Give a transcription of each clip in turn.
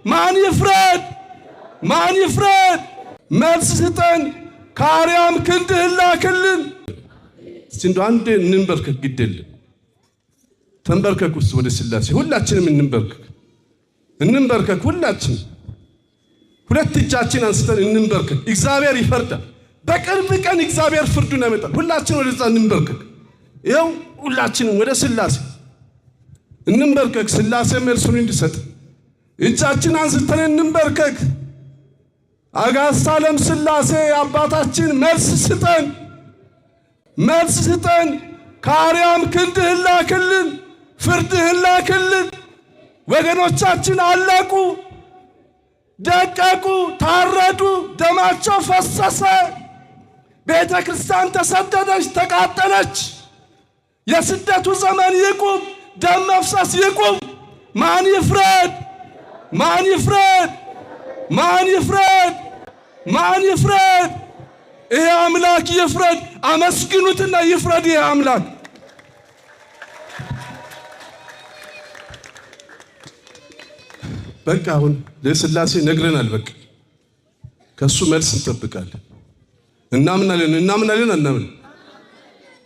ማን ይፍረድ? ማን ይፍረድ? መልስ ስጠን። ከአርያም ክንድህን ላክልን። እስቲ እንደው አንዴ እንንበርከክ። ግደልን ተንበርከክ ውስጥ ወደ ሥላሴ ሁላችንም እንንበርከክ። ሁላችን ሁለት እጃችን አንስተን እንንበርከክ። እግዚአብሔር ይፈርዳል። በቅርብ ቀን እግዚአብሔር ፍርዱን ያመጣል። ሁላችን ወደዛ እንንበርከክ። ይኸው ሁላችንም ወደ ሥላሴ እንንበርከክ። ሥላሴ መልሱን እንዲሰጥ እጃችን አንስተን እንንበርከክ። አጋዕዝተ ዓለም ሥላሴ አባታችን መልስ ስጠን፣ መልስ ስጠን። ከአርያም ክንድህን ላክልን፣ ፍርድህን ላክልን። ወገኖቻችን አለቁ፣ ደቀቁ፣ ታረዱ፣ ደማቸው ፈሰሰ። ቤተ ክርስቲያን ተሰደደች፣ ተቃጠለች። የስደቱ ዘመን ይቁም፣ ደም መፍሰስ ይቁም። ማን ይፍረድ? ማን ይፍረድ? ማን ይፍረድ? ማን ይፍረድ? ይሄ አምላክ ይፍረድ። አመስግኑትና ይፍረድ ይሄ አምላክ። በቃ አሁን ለሥላሴ ነግረናል። በቃ ከሱ መልስ እንጠብቃለን። እናምናለን አናምን?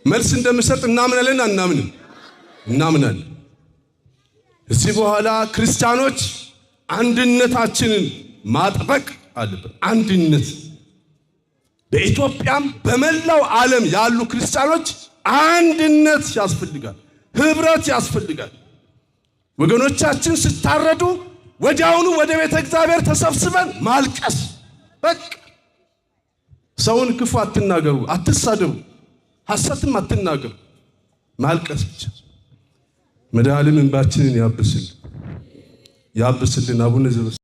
መልስ እንደምሰጥ እናምናለን አናምንም? እናምናለን። እዚህ በኋላ ክርስቲያኖች አንድነታችንን ማጥበቅ አለብን። አንድነት በኢትዮጵያም በመላው ዓለም ያሉ ክርስቲያኖች አንድነት ያስፈልጋል፣ ህብረት ያስፈልጋል። ወገኖቻችን ስታረዱ ወዲያውኑ ወደ ቤተ እግዚአብሔር ተሰብስበን ማልቀስ። በቃ ሰውን ክፉ አትናገሩ፣ አትሳደቡ፣ ሐሰትም አትናገሩ። ማልቀስ ብቻ። መድኃኔዓለም እንባችንን ያብስልን። አቡነ ዘበሰማያት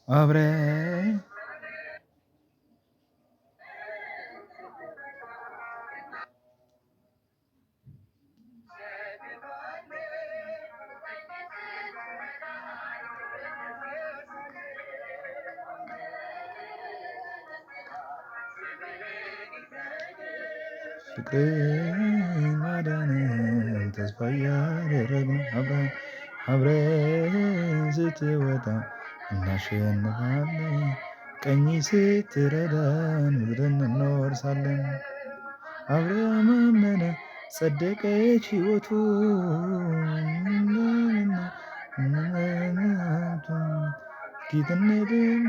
አብረ ፍቅርን ማዳንን ተስፋ ያደረግነው አብረን ስትወጣ እናሸንፋለን። ቀኝ ስትረዳን ምድርን እንወርሳለን። አብርሃም አመነ ጸደቀች ሕይወቱ ጌትነትን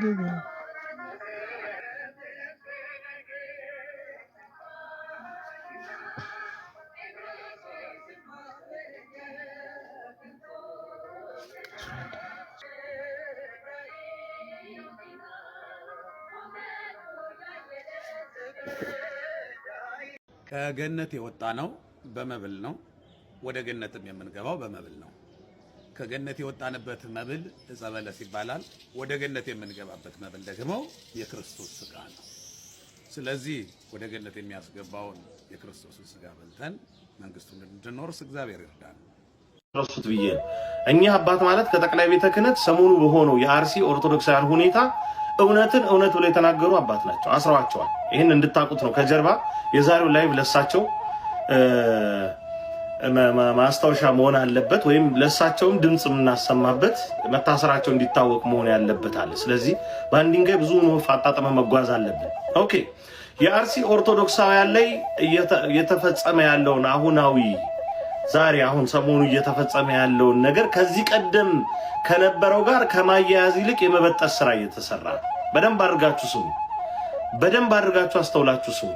ከገነት የወጣ ነው በመብል ነው፣ ወደ ገነትም የምንገባው በመብል ነው። ከገነት የወጣንበት መብል ዕፀ በለስ ይባላል። ወደ ገነት የምንገባበት መብል ደግሞ የክርስቶስ ሥጋ ነው። ስለዚህ ወደ ገነት የሚያስገባውን የክርስቶስን ሥጋ በልተን መንግስቱን እንድንወርስ እግዚአብሔር ይርዳል። ረሱት ብዬ እኚህ አባት ማለት ከጠቅላይ ቤተ ክህነት ሰሞኑ በሆነው የአርሲ ኦርቶዶክሳውያን ሁኔታ እውነትን እውነት ብለው የተናገሩ አባት ናቸው። አስረዋቸዋል። ይህን እንድታቁት ነው። ከጀርባ የዛሬው ላይቭ ለሳቸው ማስታወሻ መሆን አለበት፣ ወይም ለሳቸውም ድምጽ የምናሰማበት መታሰራቸው እንዲታወቅ መሆን ያለበት አለ። ስለዚህ በአንድ ድንጋይ ብዙ ወፍ አጣጥመ መጓዝ አለብን። ኦኬ። የአርሲ ኦርቶዶክሳውያን ላይ እየተፈጸመ ያለውን አሁናዊ ዛሬ አሁን ሰሞኑ እየተፈጸመ ያለውን ነገር ከዚህ ቀደም ከነበረው ጋር ከማያያዝ ይልቅ የመበጠስ ስራ እየተሰራ ነው። በደንብ አድርጋችሁ ስሙ። በደንብ አድርጋችሁ አስተውላችሁ ስሙ።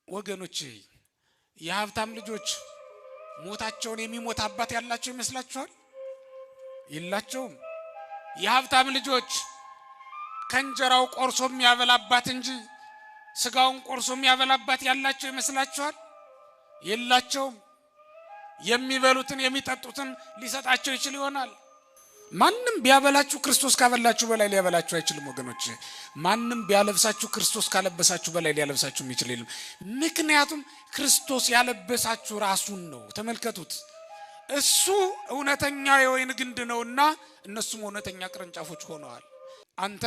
ወገኖች የሀብታም ልጆች ሞታቸውን የሚሞት አባት ያላቸው ይመስላችኋል? የላቸውም። የሀብታም ልጆች ከእንጀራው ቆርሶ የሚያበላባት እንጂ ስጋውን ቆርሶ የሚያበላባት ያላቸው ይመስላችኋል? የላቸውም። የሚበሉትን የሚጠጡትን ሊሰጣቸው ይችል ይሆናል። ማንም ቢያበላችሁ ክርስቶስ ካበላችሁ በላይ ሊያበላችሁ አይችልም ወገኖች። ማንም ቢያለብሳችሁ ክርስቶስ ካለበሳችሁ በላይ ሊያለብሳችሁ የሚችል የለም። ምክንያቱም ክርስቶስ ያለበሳችሁ ራሱን ነው። ተመልከቱት። እሱ እውነተኛ የወይን ግንድ ነውና እነሱም እውነተኛ ቅርንጫፎች ሆነዋል። አንተ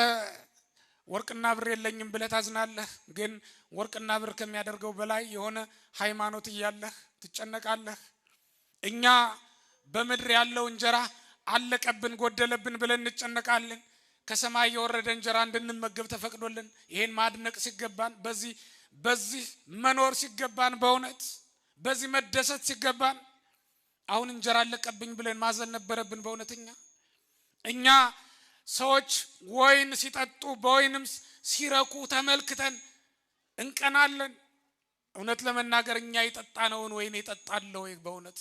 ወርቅና ብር የለኝም ብለህ ታዝናለህ፣ ግን ወርቅና ብር ከሚያደርገው በላይ የሆነ ሃይማኖት እያለህ ትጨነቃለህ። እኛ በምድር ያለው እንጀራ አለቀብን ጎደለብን ብለን እንጨነቃለን። ከሰማይ የወረደ እንጀራ እንድንመገብ ተፈቅዶልን ይሄን ማድነቅ ሲገባን፣ በዚህ መኖር ሲገባን፣ በእውነት በዚህ መደሰት ሲገባን አሁን እንጀራ አለቀብኝ ብለን ማዘን ነበረብን። በእውነተኛ እኛ ሰዎች ወይን ሲጠጡ በወይንም ሲረኩ ተመልክተን እንቀናለን። እውነት ለመናገር እኛ የጠጣነውን ወይን የጠጣለው ወይ በእውነት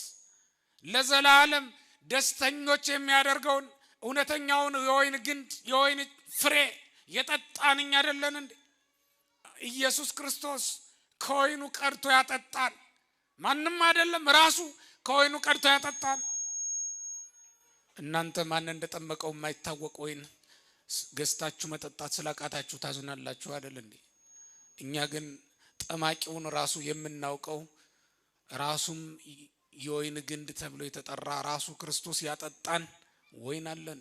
ለዘላለም ደስተኞች የሚያደርገውን እውነተኛውን የወይን ግንድ የወይን ፍሬ የጠጣን እኛ አይደለን እንዴ? ኢየሱስ ክርስቶስ ከወይኑ ቀድቶ ያጠጣን ማንም አይደለም፣ ራሱ ከወይኑ ቀድቶ ያጠጣን። እናንተ ማን እንደጠመቀው የማይታወቅ ወይን ገዝታችሁ መጠጣት ስላቃታችሁ ታዝናላችሁ አይደል እንዴ? እኛ ግን ጠማቂውን ራሱ የምናውቀው ራሱም የወይን ግንድ ተብሎ የተጠራ ራሱ ክርስቶስ ያጠጣን ወይን አለን፣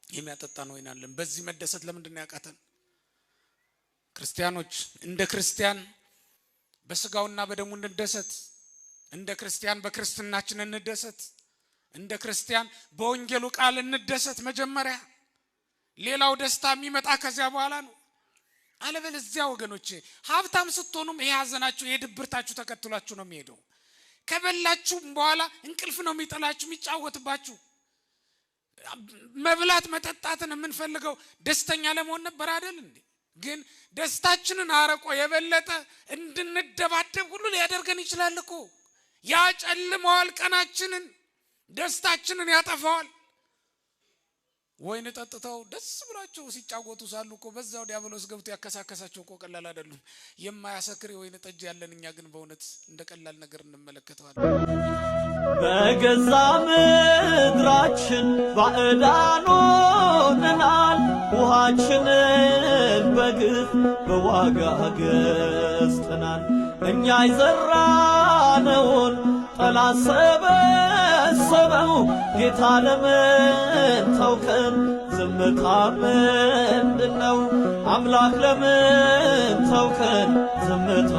የሚያጠጣን ወይን አለን። በዚህ መደሰት ለምንድን ያቃተን? ክርስቲያኖች እንደ ክርስቲያን በስጋውና በደሙ እንደሰት፣ እንደ ክርስቲያን በክርስትናችን እንደሰት፣ እንደ ክርስቲያን በወንጌሉ ቃል እንደሰት። መጀመሪያ ሌላው ደስታ የሚመጣ ከዚያ በኋላ ነው። አለበለዚያ ወገኖቼ ሀብታም ስትሆኑም ይሄ ሀዘናችሁ የድብርታችሁ ተከትሏችሁ ነው የሚሄደው። ከበላችሁ በኋላ እንቅልፍ ነው የሚጠላችሁ የሚጫወትባችሁ። መብላት መጠጣትን የምንፈልገው ደስተኛ ለመሆን ነበር አይደል እንዴ? ግን ደስታችንን አረቆ የበለጠ እንድንደባደብ ሁሉ ሊያደርገን ይችላል እኮ። ያጨልመዋል፣ ቀናችንን ደስታችንን ያጠፋዋል። ወይን ጠጥተው ደስ ብሏቸው ሲጫወቱ ሳሉ እኮ በዛው ዲያብሎስ ገብቶ ያከሳከሳቸው እኮ ቀላል አይደሉም። የማያሰክር የወይን ጠጅ ያለን እኛ ግን በእውነት እንደ ቀላል ነገር እንመለከተዋለን። በገዛ ምድራችን ባዕዳን ሆነናል። ውሃችንን በግፍ በዋጋ ገዝተናል። እኛ የዘራነውን ጠላት ሰበሰበው፣ ጌታ ለምን ተውከን ዝምታ ምንድነው? አምላክ ለምን ተውከን ዝምታ